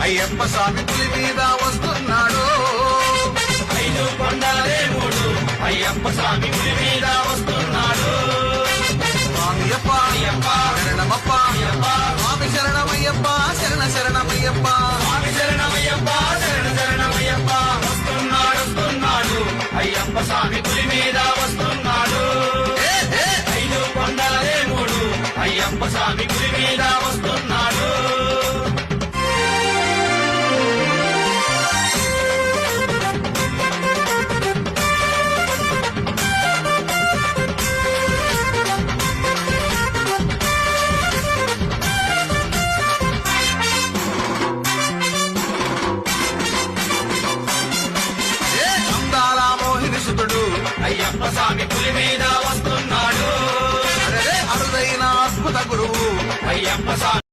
అయ్యప్ప స్వామి పులి మీద వస్తున్నాడు. 5 కొండలే 3 అయ్యప్ప స్వామి పులి మీద వస్తున్నాడు. స్వామియప్ప శరణమప్ప స్వామి శరణమయ్యప్ప శరణ శరణమయ్యప్ప స్వామి శరణమయ్యప్ప శరణ శరణమయ్యప్ప వస్తున్నాడు వస్తున్నాడు అయ్యప్ప స్వామి పులి మీద వస్తున్నాడు. 5 కొండలే 3 అయ్యప్ప స్వామి పులి మీద వస్తున్నాడు. అయ్యప్ప స్వామి పులి మీద వస్తున్నాడు. అరుదైన అద్భుత గురువు అయ్యప్ప స్వామి